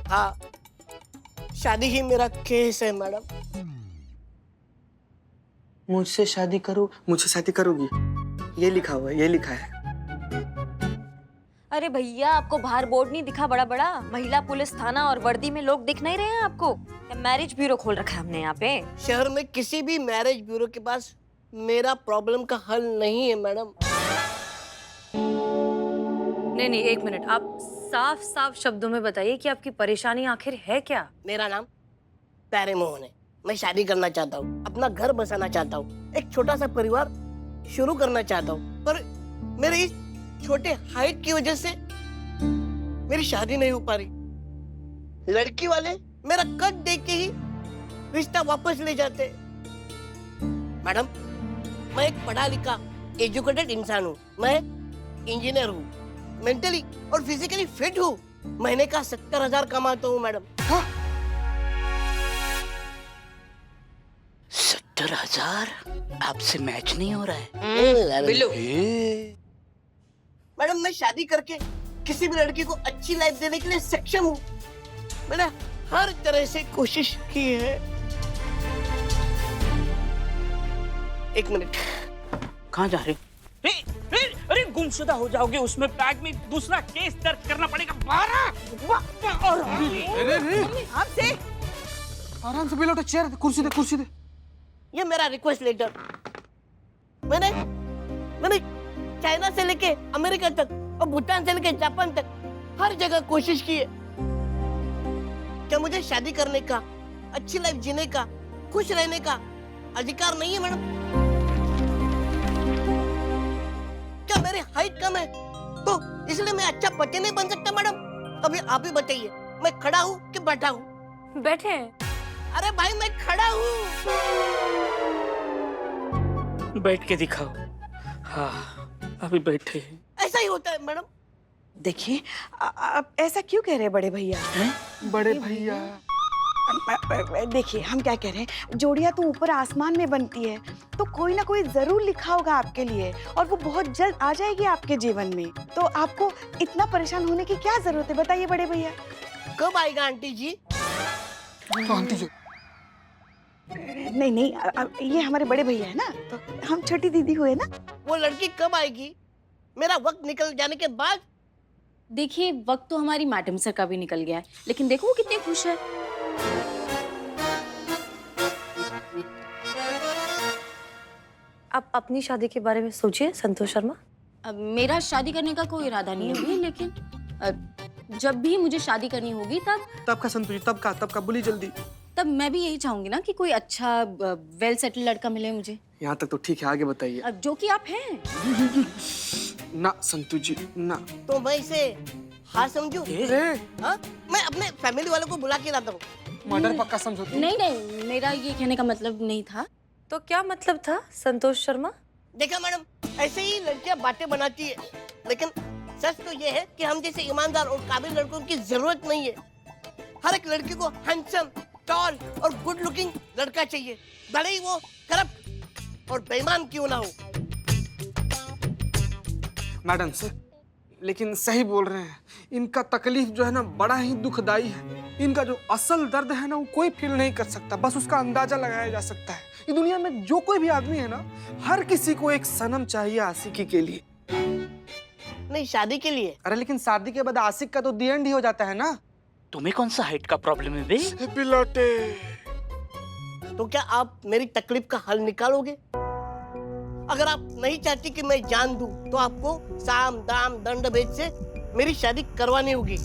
हाँ, शादी ही मेरा केस है मैडम। मुझसे शादी करो, मुझसे शादी करोगी? ये लिखा हुआ है, ये लिखा है। अरे भैया, आपको बाहर बोर्ड नहीं दिखा बड़ा बड़ा? महिला पुलिस थाना और वर्दी में लोग दिख नहीं रहे हैं आपको? मैरिज ब्यूरो खोल रखा है हमने यहाँ पे। शहर में किसी भी मैरिज ब्यूरो के पास मेरा प्रॉब्लम का हल नहीं है मैडम। नहीं नहीं, एक मिनट, आप साफ साफ शब्दों में बताइए कि आपकी परेशानी आखिर है क्या? मेरा नाम प्यारेमोहन है। मैं शादी करना चाहता हूँ, अपना घर बसाना चाहता हूँ, एक छोटा सा परिवार शुरू करना चाहता हूँ, पर मेरे इस छोटे हाइट की वजह से मेरी शादी नहीं हो पा रही। लड़की वाले मेरा कद देख के ही रिश्ता वापस ले जाते। मैडम, मैं एक पढ़ा लिखा एजुकेटेड इंसान हूँ। मैं इंजीनियर हूँ, मेंटली और फिजिकली फिट हूँ। महीने का 70,000 कमाता हूँ मैडम। 70,000? आपसे मैच नहीं हो रहा है। बिल्लू। मैडम, मैं शादी करके किसी भी लड़की को अच्छी लाइफ देने के लिए सक्षम हूँ। मैंने हर तरह से कोशिश की है। एक मिनट। कहाँ जा रहे हो? अरे गुमशुदा हो जाओगे, उसमें बैग में दूसरा केस दर्ज करना पड़ेगा। 12 और आपसे आराम से बेटा, चेयर कुर्सी दे, कुर्सी दे। ये मेरा रिक्वेस्ट लेटर। मैंने चाइना से लेके अमेरिका तक और भूटान से लेके जापान तक हर जगह कोशिश की है। क्या मुझे शादी करने का, अच्छी लाइफ जीने का, खुश रहने का अधिकार नहीं है मैडम? क्या मेरी हाइट कम है तो इसलिए मैं अच्छा पति नहीं बन सकता मैडम? अभी आप ही बताइए, मैं खड़ा हूँ कि बैठा हूँ? बैठे। अरे भाई, मैं खड़ा हूँ। बैठ के दिखाओ। हाँ, अभी बैठे हैं। ऐसा ही होता है मैडम। देखिए, आप ऐसा क्यों कह रहे हैं बड़े भैया? बड़े भैया, देखिए, हम क्या कह रहे हैं, जोड़ियां तो ऊपर आसमान में बनती है, तो कोई ना कोई जरूर लिखा होगा आपके लिए, और वो बहुत जल्द आ जाएगी आपके जीवन में। तो आपको इतना परेशान होने की क्या जरूरत है, बताइए बड़े भैया। कब आएगा आंटी जी? तो आंटी जी। नहीं नहीं, ये हमारे बड़े भैया है ना, तो हम छोटी दीदी हुए ना। वो लड़की कब आएगी? मेरा वक्त निकल जाने के बाद? देखिए, वक्त तो हमारी मैडम सर का भी निकल गया है, लेकिन देखो वो कितने खुश है। आप अपनी शादी के बारे में सोचिए संतोष शर्मा। अब मेरा शादी करने का कोई इरादा नहीं है अभी, लेकिन जब भी मुझे शादी करनी होगी तब का संतोष जी, तब का बोली जल्दी। तब मैं भी यही चाहूंगी ना कि कोई अच्छा वेल सेटल लड़का मिले मुझे। यहाँ तक तो ठीक है, आगे बताइए। अब जो कि आप हैं। ना संतोष जी, ना। तो मैं इसे हाँ समझू? हाँ? मैं अपने फैमिली वालों को बुला के लाता हूँ। मर्डर पक्का समझो तुम। नहीं नहीं, मेरा ये कहने का मतलब नहीं था। तो क्या मतलब था संतोष शर्मा? देखा मैडम, ऐसे ही लड़कियां बातें बनाती है, लेकिन सच तो ये है कि हम जैसे ईमानदार और काबिल लड़कों की जरूरत नहीं है। हर एक लड़की को हैंडसम, टॉल और गुड लुकिंग लड़का चाहिए, भले ही वो करप्ट और बेईमान क्यों ना हो। मैडम सर, लेकिन सही बोल रहे हैं। इनका तकलीफ जो है ना, बड़ा ही दुखदाई है। इनका जो असल दर्द है ना, वो कोई फील नहीं कर सकता, बस उसका अंदाजा लगाया जा सकता है। इस दुनिया में जो कोई भी आदमी है ना, हर किसी को एक सनम चाहिए आशिकी के लिए। नहीं, शादी के लिए। अरे लेकिन शादी के बाद आशिक का तो दी एंड ही हो जाता है ना। तुम्हें कौन सा हाइट का प्रॉब्लम है बे? पिलाटे। तो क्या आप मेरी तकलीफ का हल निकालोगे? अगर आप नहीं चाहती कि मैं जान दूं, तो आपको साम दाम दंड भेद से मेरी शादी करवानी होगी।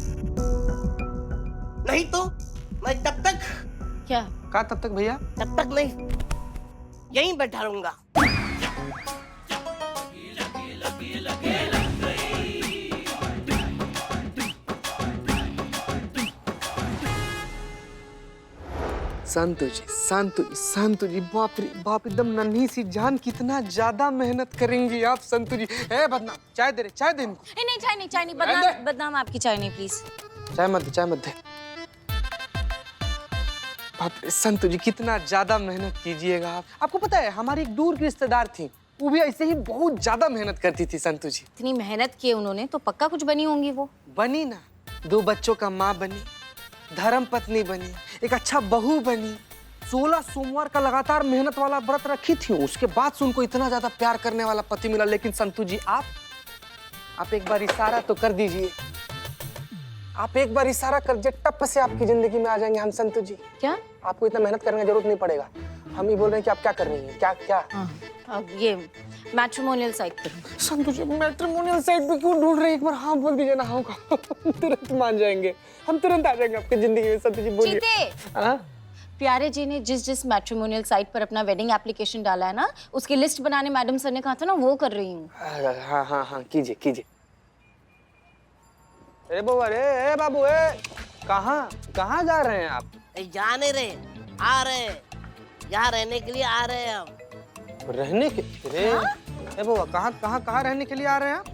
नहीं तो मैं तब तक क्या? कहा तब तक भैया? तब तक नहीं, यहीं बैठा रहूंगा। संतु जी, बाप रे बाप, एकदम नन्ही सी जान, कितना ज्यादा मेहनत करेंगी आप संतु जी। ए बदनाम, चाय दे इनको। नहीं, चाय नहीं, बदनाम आपकी चाय नहीं, प्लीज। चाय मत दे। बाप रे संतु जी, कितना ज्यादा मेहनत कीजिएगा आप। आपको पता है, हमारी एक दूर की रिश्तेदार थी, वो भी ऐसे ही बहुत ज्यादा मेहनत करती थी संतु जी। इतनी मेहनत की उन्होंने तो पक्का कुछ बनी होंगी वो। बनी ना, 2 बच्चों का माँ बनी, धर्म पत्नी बनी, एक अच्छा बहू बनी, 16 सोमवार का लगातार मेहनत वाला व्रत रखी थी, उसके बाद से उनको इतना ज्यादा प्यार करने वाला पति मिला। लेकिन संतु जी आप एक बार इशारा तो कर दीजिए, आप एक बार इशारा कर दीजिए, टप से आपकी जिंदगी में आ जाएंगे हम संतु जी। क्या? आपको इतना मेहनत करने की जरूरत नहीं पड़ेगा। हम ही बोल रहे हैं कि आप क्या कर रही हैं, क्या क्या? अब ये मैट्रिमोनियल साइट पर हूँ। संतु जी मैट्रिमोनियल साइट पे क्यों ढूंढ रहे हैं? एक बार हाँ बोल दीजिए ना, हाँ का तुरंत मान जाएंगे, हम तुरंत आ जाएंगे आपकी जिंदगी में। संतु जी बोलिए। चीते! हाँ? प्यारे जी ने जिस मैट्रिमोनियल साइट पर अपना वेडिंग एप्लीकेशन डाला है ना, उसकी लिस्ट बनाने मैडम सर ने कहा था ना, वो कर रही हूँ। हाँ हाँ हाँ कीजिए कीजिए। अरे बाबा रे, बाबू कहाँ जा रहे हैं आप? जा नहीं रहे, आ रहे हैं, यहाँ रहने के लिए आ रहे हैं हम। रहने के? अरे बाबा कहाँ रहने के लिए आ रहे हैं आप?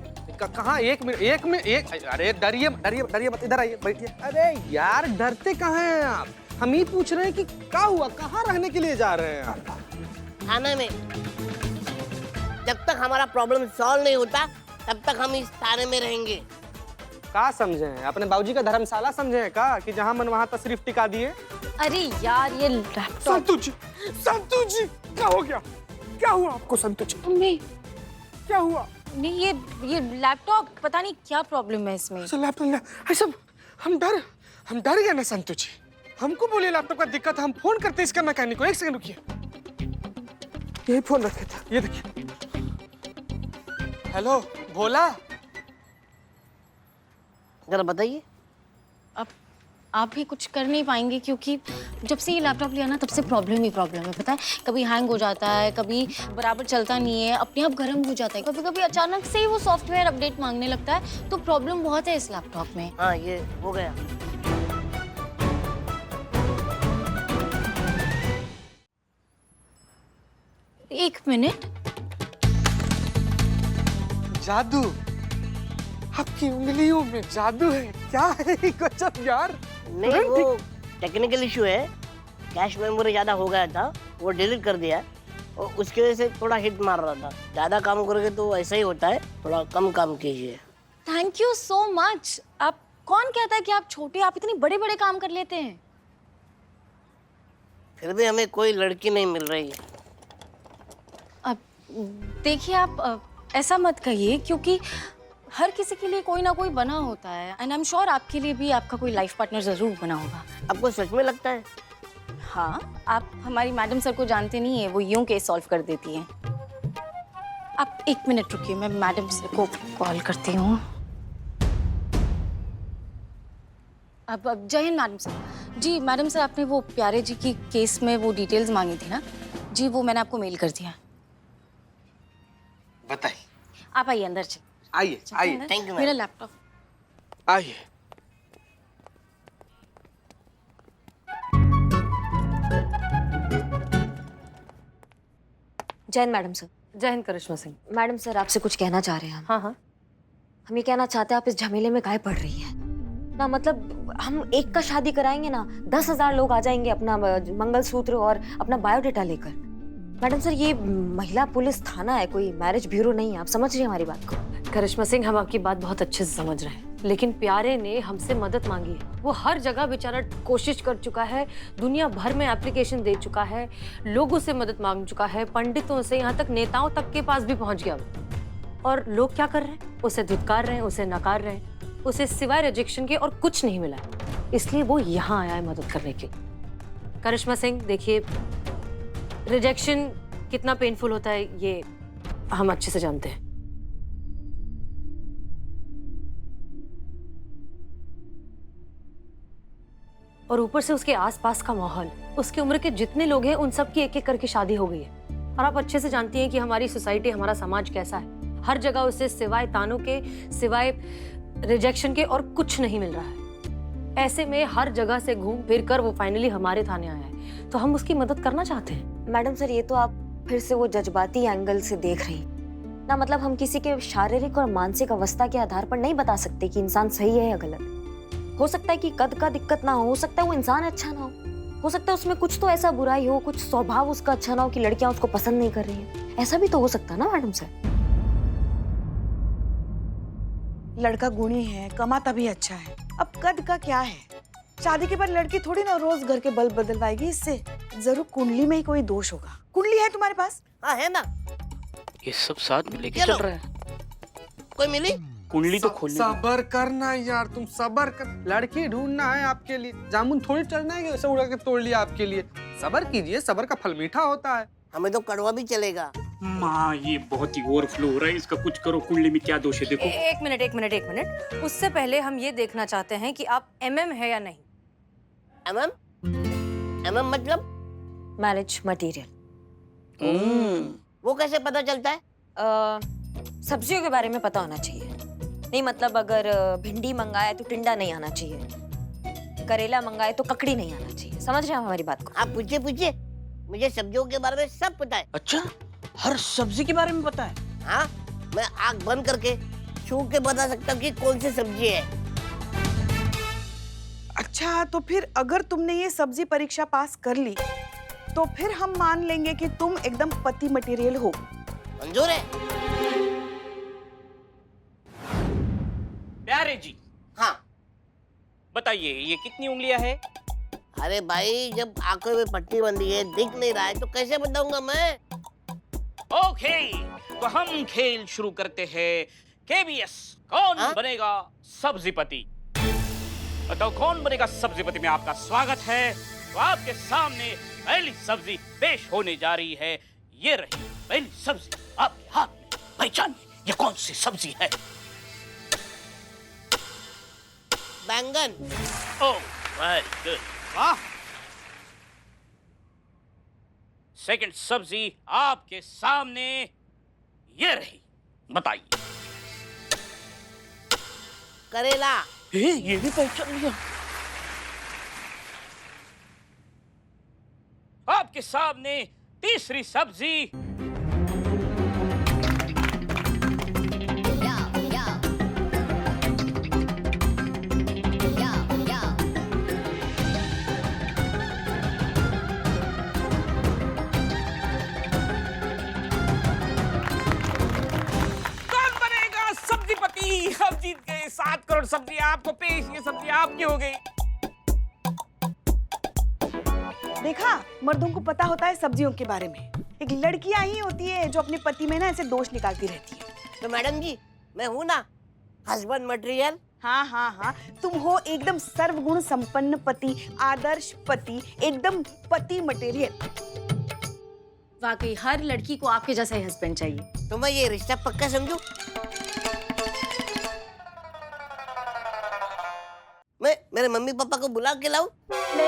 कहाँ? एक मिनट अरे डरिए मत, इधर आइए, बैठिए। अरे यार डरते कहाँ हैं आप? हम ही पूछ रहे हैं कि क्या हुआ, कहाँ रहने के लिए जा रहे हैं आप? थाने में। जब तक हमारा प्रॉब्लम सॉल्व नहीं होता तब तक हम इस थाने में रहेंगे। का समझे हैं? अपने बाबूजी का धर्मशाला समझे हैं का, कि जहाँ मन वहाँ तशरीफ टिका दिए? अरे यार ये लैपटॉप। संतु जी क्या हो गया? क्या हुआ आपको संतु जी? मम्मी क्या हुआ? नहीं, ये लैपटॉप पता नहीं क्या प्रॉब्लम है इसमें। लैपटॉप हम डर गए ना संतु जी। हमको बोले लैपटॉप का दिक्कत है, हम फोन करते इसका मैकेनिक को। एक सेकंड रुकिए, यही फोन रखे था, ये देखिए। हेलो भोला, जरा बताइए। अब आप भी कुछ कर नहीं पाएंगे, क्योंकि जब से ये लैपटॉप लिया ना तब से प्रॉब्लम ही प्रॉब्लम है। पता है, कभी हैंग हो जाता है, कभी बराबर चलता नहीं है, अपने आप गर्म हो जाता है, कभी कभी अचानक से ही वो सॉफ्टवेयर अपडेट मांगने लगता है। तो प्रॉब्लम बहुत है इस लैपटॉप में। हाँ ये हो गया। एक मिनट। जादू, आपकी उंगलियों में जादू है। क्या है गजब यार। नहीं वो टेक्निकल इशू है, कैश मेमोरी ज्यादा हो गया था, वो डिलीट कर दिया और उसकी वजह से थोड़ा हिट मार रहा था। ज्यादा काम करोगे तो ऐसा ही होता है, थोड़ा कम काम कीजिए। Thank you so much. आप कौन कहता है कि आप छोटे, आप इतने बड़े बड़े काम कर लेते हैं। फिर भी हमें कोई लड़की नहीं मिल रही। अब देखिए, आप ऐसा मत कहिए, क्योंकि हर किसी के लिए कोई ना कोई बना होता है। एंड आई एम श्योर आपके लिए भी आपका कोई लाइफ पार्टनर जरूर बना होगा। आपको सच में लगता है? हाँ, आप हमारी मैडम सर को जानते नहीं है, वो यूं केस सॉल्व कर देती हैं। आप एक मिनट रुकिए, मैं मैडम सर को कॉल करती हूँ। अब जय हिंद मैडम सर। जी मैडम सर, आपने वो प्यारे जी की केस में वो डिटेल्स मांगी थी ना जी, वो मैंने आपको मेल कर दिया। बताइए। आप आइए अंदर, चलिए। आइए आइए, थैंक यू मेरा मैम। लैपटॉप। आइए। जय हिंद मैडम सर। जय हिंद करिश्मा सिंह। मैडम सर आपसे कुछ कहना चाह रहे हैं हम। हाँ। हम ये कहना चाहते हैं, आप इस झमेले में काहे पड़ रही है ना। मतलब हम एक का शादी कराएंगे ना, 10,000 लोग आ जाएंगे अपना मंगलसूत्र और अपना बायोडेटा लेकर। मैडम सर ये महिला पुलिस थाना है, कोई मैरिज ब्यूरो नहीं है। आप समझ रही हैं हमारी बात को? करिश्मा सिंह, हम आपकी बात बहुत अच्छे से समझ रहे हैं, लेकिन प्यारे ने हमसे मदद मांगी है। वो हर जगह बेचारा कोशिश कर चुका है, दुनिया भर में एप्लीकेशन दे चुका है, लोगों से मदद मांग चुका है, पंडितों से, यहाँ तक नेताओं तक के पास भी पहुंच गया। और लोग क्या कर रहे हैं? उसे धिक्कार रहे हैं, उसे नकार रहे हैं, उसे सिवाय रिजेक्शन के और कुछ नहीं मिला। इसलिए वो यहाँ आया है मदद करने के। करिश्मा सिंह देखिए, रिजेक्शन कितना पेनफुल होता है ये हम अच्छे से जानते हैं। और ऊपर से उसके आसपास का माहौल, उसकी उम्र के जितने लोग हैं उन सब की एक एक करके शादी हो गई है। और आप अच्छे से जानती हैं कि हमारी सोसाइटी, हमारा समाज कैसा है। हर जगह उसे सिवाय तानों के, सिवाय रिजेक्शन के और कुछ नहीं मिल रहा है। ऐसे में हर जगह से घूम फिर कर वो फाइनली हमारे थाने आया है, तो हम उसकी मदद करना चाहते हैं। मैडम सर ये तो आप फिर से वो जज्बाती एंगल से देख रही ना। मतलब हम किसी के शारीरिक और मानसिक अवस्था के आधार पर नहीं बता सकते कि इंसान सही है या गलत। हो सकता है कि कद का दिक्कत ना हो सकता है वो इंसान अच्छा ना हो सकता है उसमें कुछ तो ऐसा बुराई हो, कुछ स्वभाव उसका अच्छा ना हो कि लड़कियां उसको पसंद नहीं कर रही हैं। ऐसा भी तो हो सकता है ना मैडम सर। लड़का गुणी है, कमाता भी अच्छा है, अब कद का क्या है। शादी के बाद लड़की थोड़ी ना रोज घर के बल्ब बदलवाएगी, इससे जरूर कुंडली में ही कोई दोष होगा। कुंडली है तुम्हारे पास? हाँ है ना। ये सब साथ में लेके चलो। चल रहा है। कोई मिली? कुंडली तो खोलनी है। सबर करना यार, तुम सबर कर। लड़की ढूंढना है आपके लिए, जामुन थोड़ी चढ़ना है कि ऐसे उड़ा के तोड़ लिया आपके लिए। सबर कीजिए, सबर का फल मीठा होता है। हमें तो कड़वा भी चलेगा। माँ ये बहुत ही ओवरफ्लो हो रहा है, इसका कुछ करो। कुंडली में क्या दोष है देखो। एक मिनट। उससे पहले हम ये देखना चाहते हैं कि आप MM है या नहीं। एमएम मतलब? Marriage material. वो कैसे पता चलता है? सब्जियों के बारे में पता होना चाहिए। नहीं मतलब अगर भिंडी मंगाए तो टिंडा नहीं आना चाहिए, करेला मंगाए तो ककड़ी नहीं आना चाहिए। समझ रहे हैं हमारी बात को? आप पूछिए, मुझे सब्जियों के बारे में सब पता है। अच्छा, हर सब्जी के बारे में पता है? हाँ, मैं आँख बंद करके छू के बता सकता हूँ कि कौन सी सब्जी है। अच्छा, तो फिर अगर तुमने ये सब्जी परीक्षा पास कर ली तो फिर हम मान लेंगे कि तुम एकदम पति मटेरियल हो। मंजूर है? प्यारे जी, हाँ। बताइए ये कितनी उंगलियां है? अरे भाई, जब आंखों में पट्टी बंधी है, दिख नहीं रहा है, तो कैसे बताऊंगा मैं? ओके, तो हम खेल शुरू करते हैं। KBS, कौन हाँ? बनेगा सब्जीपति? बताओ कौन बनेगा सब्जीपति में आपका स्वागत है। तो आपके सामने पहली सब्जी पेश होने जा रही है। ये रही पहली सब्जी आपके हाथ में। पहचानिए ये कौन सी सब्जी है? बैंगन। ओह, वेरी गुड, वाह। सेकंड सब्जी आपके सामने ये रही, बताइए। करेला। ये भी पहचान लिया। आपके सामने तीसरी सब्जी सब्जीपति। हम जीत गए। 7 करोड़ सब्जी आपको पेश। ये सब्जी आपकी हो गई। देखा, मर्दों को पता होता है सब्जियों के बारे में। एक लड़कियां ही होती है जो अपने पति में ना ऐसे दोष निकालती रहती है। तो मैडम जी, मैं हूँ ना हस्बैंड मटेरियल। हाँ हाँ हाँ, तुम हो एकदम सर्वगुण संपन्न पति, आदर्श पति, एकदम पति मटेरियल। वाकई हर लड़की को आपके जैसा ही हस्बैंड चाहिए। तो मैं ये रिश्ता पक्का समझू? मैं मेरे मम्मी पापा को बुला के लाऊं? नहीं,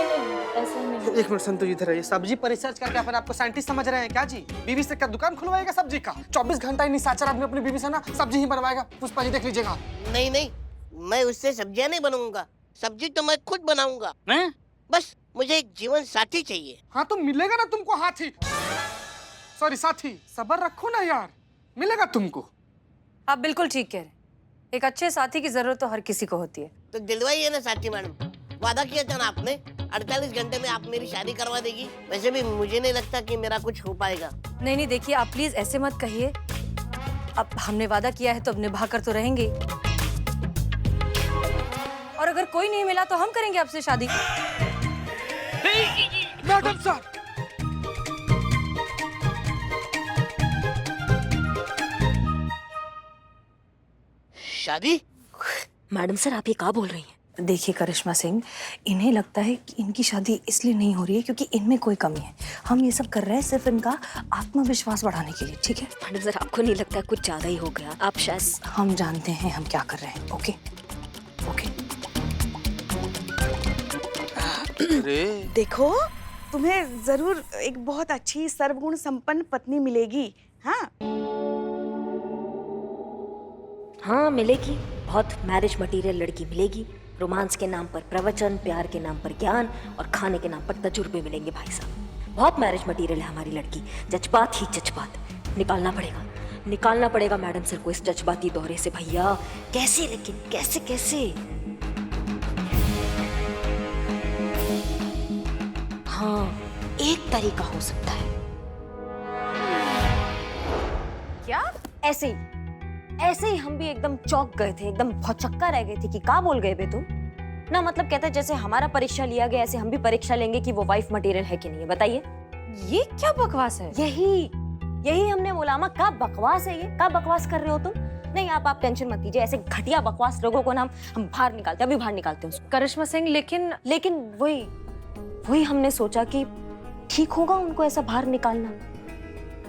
ऐसा नहीं। एक मिनट संतोष, इधर आइए। सब्जी पर रिसर्च करके अपन आपको साइंटिस्ट समझ रहे हैं क्या जी? बीवी से क्या दुकान खुलवाएगा सब्जी का? 24 घंटा ही निशाचर आदमी अपनी बीवी से ना सब्जी ही बनवाएगा। पुष्पा जी देख लीजिएगा। नहीं, मैं उससे सब्जियां नहीं बनाऊंगा। सब्जी तो मैं खुद बनाऊंगा। हैं? बस मुझे एक जीवन साथी चाहिए। हाँ तो मिलेगा ना तुमको हाथी, सॉरी साथी। सबर रखो ना यार, मिलेगा तुमको। आप बिल्कुल ठीक कह रहे हैं। एक अच्छे साथी की जरूरत तो हर किसी को होती है। तो दिलवाइए ना साथी मैडम। वादा किया था ना आपने, 48 घंटे में आप मेरी शादी करवा देगी। वैसे भी मुझे नहीं लगता कि मेरा कुछ हो पाएगा। नहीं, देखिए आप प्लीज ऐसे मत कहिए। अब हमने वादा किया है तो अब निभा कर तो रहेंगे। और अगर कोई नहीं मिला तो हम करेंगे आपसे शादी। मैडम साहब, शादी? मैडम सर, आप ये क्या बोल रही हैं? देखिए करिश्मा सिंह, इन्हें लगता है कि इनकी शादी इसलिए नहीं हो रही है क्योंकि इनमें कोई कमी है। हम ये सब कर रहे हैं सिर्फ इनका आत्मविश्वास बढ़ाने के लिए, ठीक है? मैडम सर, आपको नहीं लगता कुछ ज्यादा ही हो गया? आप शायद। हम जानते हैं हम क्या कर रहे हैं। Okay okay. देखो, तुम्हें जरूर एक बहुत अच्छी सर्वगुण संपन्न पत्नी मिलेगी। हाँ हाँ, मिलेगी। बहुत मैरिज मटेरियल लड़की मिलेगी। रोमांस के नाम पर प्रवचन, प्यार के नाम पर ज्ञान और खाने के नाम पर तजुर्बे मिलेंगे भाई साहब। बहुत मैरिज मटेरियल है हमारी लड़की। जज्बात ही जज्बात निकालना पड़ेगा मैडम सर को इस जज्बाती दौरे से भैया। कैसे, लेकिन कैसे कैसे? हाँ, एक तरीका हो सकता है। क्या? ऐसे ही हम भी एकदम चौंक गए थे, एकदम भौचक्का रह गए थे कि क्या बोल गए बे तुम। ना मतलब कहता है जैसे हमारा परीक्षा लिया गया ऐसे हम भी परीक्षा लेंगे कि वो वाइफ मटेरियल है कि नहीं है, बताइए। ये क्या बकवास है? यही हमने बोला। अम्मा क्या बकवास है ये, क्या बकवास कर रहे हो तुम? नहीं आप टेंशन मत लीजिए, ऐसे घटिया बकवास लोगों को ना हम बाहर निकालते हैं, अभी बाहर निकालते हैं उसको। करिश्मा सिंह, लेकिन वही हमने सोचा कि ठीक होगा उनको ऐसा बाहर निकालना,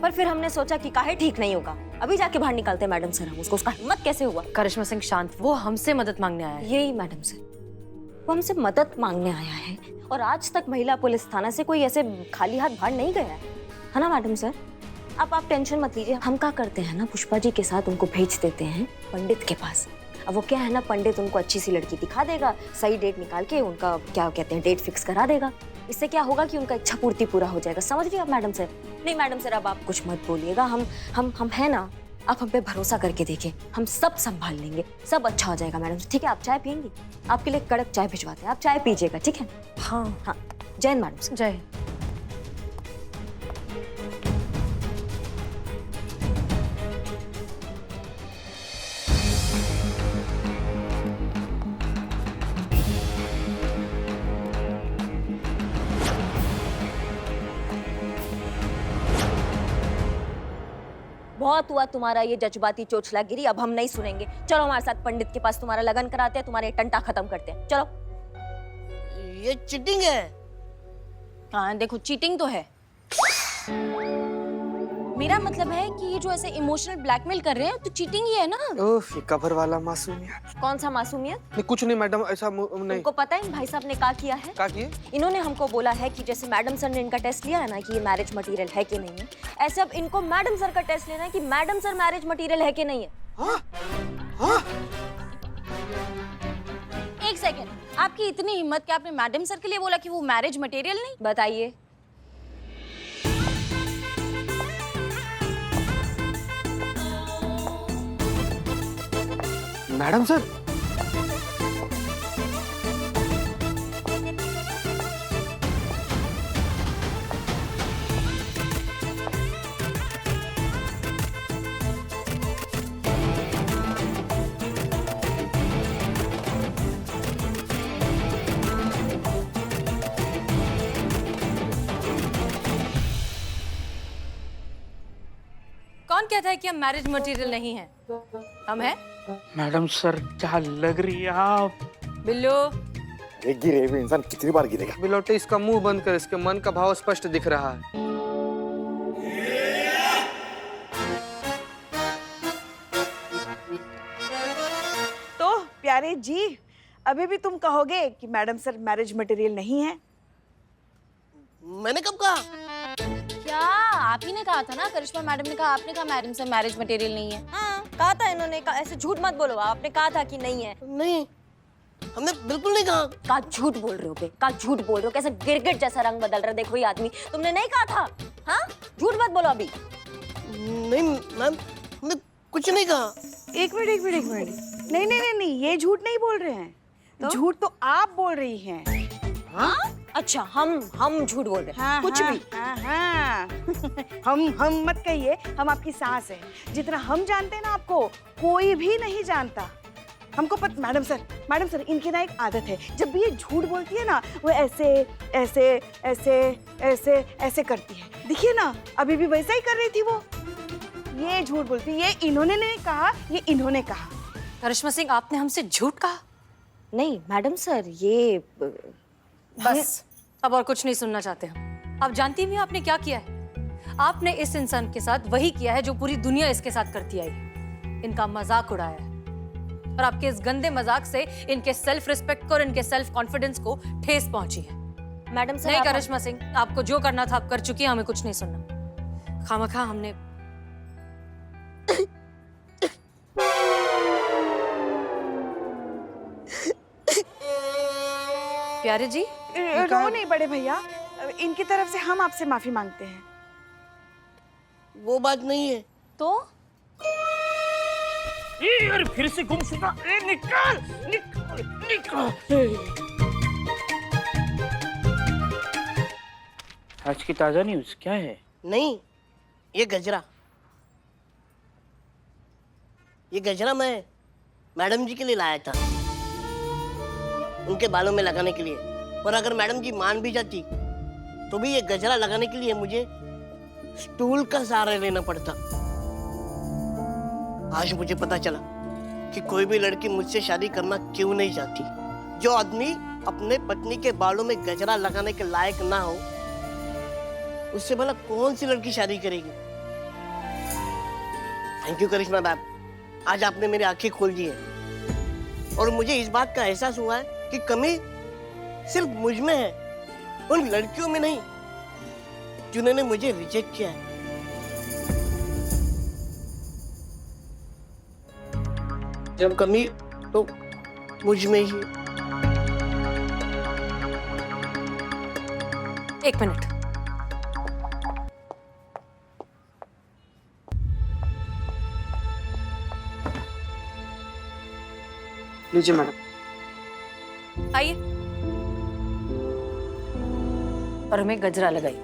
पर फिर हमने सोचा कि काहे ठीक नहीं होगा, अभी जाके बाहर निकालते हैं मैडम सर हम उसको। उसका हिम्मत कैसे हुआ? करिश्मा सिंह शांत, वो हमसे मदद मांगने आया है। यही मैडम सर, वो हमसे मदद मांगने आया है और आज तक महिला पुलिस थाना से कोई ऐसे खाली हाथ बाहर नहीं गया है ना मैडम सर? अब आप टेंशन मत लीजिए, हम क्या करते हैं ना पुष्पा जी के साथ उनको भेज देते हैं पंडित के पास। अब वो क्या है ना, पंडित उनको अच्छी सी लड़की दिखा देगा, सही डेट निकाल के उनका क्या कहते हैं डेट फिक्स करा देगा। इससे क्या होगा कि उनका इच्छा पूर्ति पूरा हो जाएगा, समझ रही आप मैडम सर? नहीं मैडम सर अब आप कुछ मत बोलिएगा, हम है ना, आप हम पे भरोसा करके देखें, हम सब संभाल लेंगे, सब अच्छा हो जाएगा मैडम। ठीक है आप चाय पियेंगी? आपके लिए कड़क चाय भिजवाते हैं, आप चाय पीजिएगा, ठीक है? हाँ जय हिंद मैडम सर। जय हिंद। बहुत हुआ तुम्हारा ये जज्बाती चोचलागिरी, अब हम नहीं सुनेंगे। चलो हमारे साथ पंडित के पास, तुम्हारा लगन कराते हैं, तुम्हारे टंटा खत्म करते हैं, चलो। ये चीटिंग है। हाँ देखो चीटिंग तो है, मेरा मतलब है कि ये जो ऐसे इमोशनल ब्लैकमेल कर रहे हैं तो चीटिंग ही है ना। ओह, ये कवर वाला मासूमियत। कौन सा मासूमियत? नहीं कुछ नहीं मैडम, ऐसा नहीं। तुमको पता है भाई साहब ने क्या किया है? क्या किए? इन्होंने हमको बोला है कि जैसे मैडम सर ने इनका टेस्ट लिया है ना कि ये मैरिज मटेरियल है कि नहीं है, ऐसे अब इनको मैडम सर का टेस्ट लेना है कि मैडम सर मैरिज मटेरियल है कि नहीं है। हाँ? एक सेकेंड, आपकी इतनी हिम्मत कि आपने मैडम सर के लिए बोला कि वो मैरिज मटेरियल नहीं? बताइए। मैडम सर, कौन कहता है कि हम मैरिज मटेरियल नहीं है? हम हैं? मैडम सर क्या लग रही है आप? बिल्लू, एक गिरे हुए इंसान कितनी बार गिरेगा? बिलोटे इसका मुंह बंद कर, इसके मन का भाव स्पष्ट दिख रहा है। तो प्यारे जी, अभी भी तुम कहोगे कि मैडम सर मैरिज मटेरियल नहीं है? मैंने कब कहा? क्या आप ही ने कहा था ना, करिश्मा मैडम ने कहा, आपने कहा मैडम सर मैरिज मटेरियल नहीं है। हाँ कहा था इन्होंने, ऐसे झूठ मत बोलो, आपने कहा था कि नहीं है। नहीं, हमने बिल्कुल नहीं कहा। का झूठ बोल रहे हो बे, का झूठ बोल रहे हो, कैसे गिरगिट जैसा रंग बदल रहा है, देखो ये आदमी। तुमने नहीं कहा था? हाँ झूठ मत बोलो अभी। नहीं मैम, हमने कुछ नहीं कहा। एक मिनट। नहीं, ये झूठ नहीं बोल रहे हैं। झूठ तो आप बोल रही हैं। अच्छा हम झूठ बोल रहे हैं? हाँ, कुछ हाँ, भी? हाँ। हम मत कहिए, हम आपकी सास हैं। जितना हम जानते हैं ना आपको, कोई भी नहीं जानता। हमको मैडम सर इनकी ना एक आदत है, जब भी ये झूठ बोलती है ना, वो ऐसे करती है। देखिए ना, अभी भी वैसा ही कर रही थी वो। ये झूठ बोलती, ये इन्होंने नहीं कहा, ये इन्होंने कहा। करिश्मा सिंह आपने हमसे झूठ कहा? नहीं मैडम सर, ये बस अब और कुछ नहीं सुनना चाहते हम। आप जानती भी हो आपने क्या किया है? आपने इस इंसान के साथ वही किया है जो पूरी दुनिया इसके साथ करती आई है। इनका मजाक उड़ाया है और आपके इस गंदे मजाक से इनके सेल्फ रिस्पेक्ट को और इनके सेल्फ कॉन्फिडेंस को ठेस पहुंची है। मैडम सर नहीं करिश्मा सिंह, आपको जो करना था आप कर चुकी हैं, हमें कुछ नहीं सुनना। खामखा हमने प्यारे जी, रो नहीं बड़े भैया, इनकी तरफ से हम आपसे माफी मांगते हैं। वो बात नहीं है। तो यार फिर से गुमशुदा। निकाल। आज की ताजा न्यूज़ क्या है? नहीं, ये गजरा मैं मैडम जी के लिए लाया था। उनके बालों में लगाने के लिए, और अगर मैडम जी मान भी जाती तो भी ये गजरा लगाने के लिए मुझे स्टूल का सहारा लेना पड़ता। आज मुझे पता चला कि कोई भी लड़की मुझसे शादी करना क्यों नहीं चाहती। जो आदमी अपने पत्नी के बालों में गजरा लगाने के लायक ना हो, उससे भला कौन सी लड़की शादी करेगी। थैंक यू करिश्मा मैम, आज आपने मेरी आंखें खोल दी है और मुझे इस बात का एहसास हुआ है कि कमी सिर्फ मुझ में है, उन लड़कियों में नहीं जिन्होंने मुझे रिजेक्ट किया है। जब कमी तो मुझ में ही। एक मिनट। लीजिए मैडम। आइए और हमें गजरा लगाई।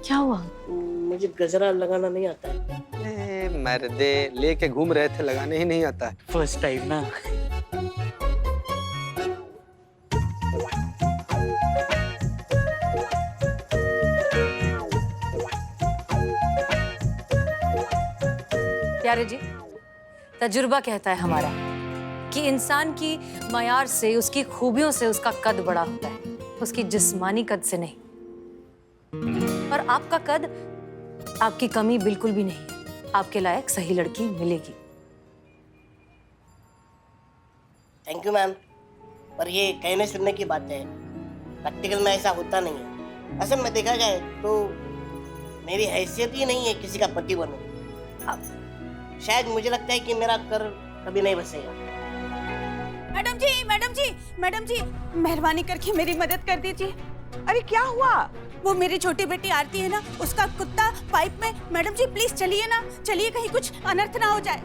क्या हुआ? मुझे गजरा लगाना नहीं आता है। मर्दे लेके घूम रहे थे, लगाने ही नहीं आता है। फर्स्ट टाइम ना। प्यारे जी, तजुर्बा कहता है हमारा कि इंसान की मयार से, उसकी खूबियों से उसका कद बड़ा होता है, उसकी जिस्मानी कद से नहीं। और आपका कद, आपकी कमी बिल्कुल भी नहीं है। आपके लायक सही लड़की मिलेगी। थैंक यू मैम, पर ये कहने सुनने की बात है, प्रैक्टिकल में ऐसा होता नहीं है। असल में देखा जाए तो मेरी हैसियत ही नहीं है किसी का पति बनूं। अब शायद मुझे लगता है कि मेरा कर कभी नहीं बसेगा। मैडम जी, मैडम जी, मैडम जी, मेहरबानी करके मेरी मदद कर दीजिए। अरे क्या हुआ? वो मेरी छोटी बेटी आरती है ना, उसका कुत्ता पाइप में। मैडम जी प्लीज चलिए ना, चलिए, कहीं कुछ अनर्थ ना हो जाए।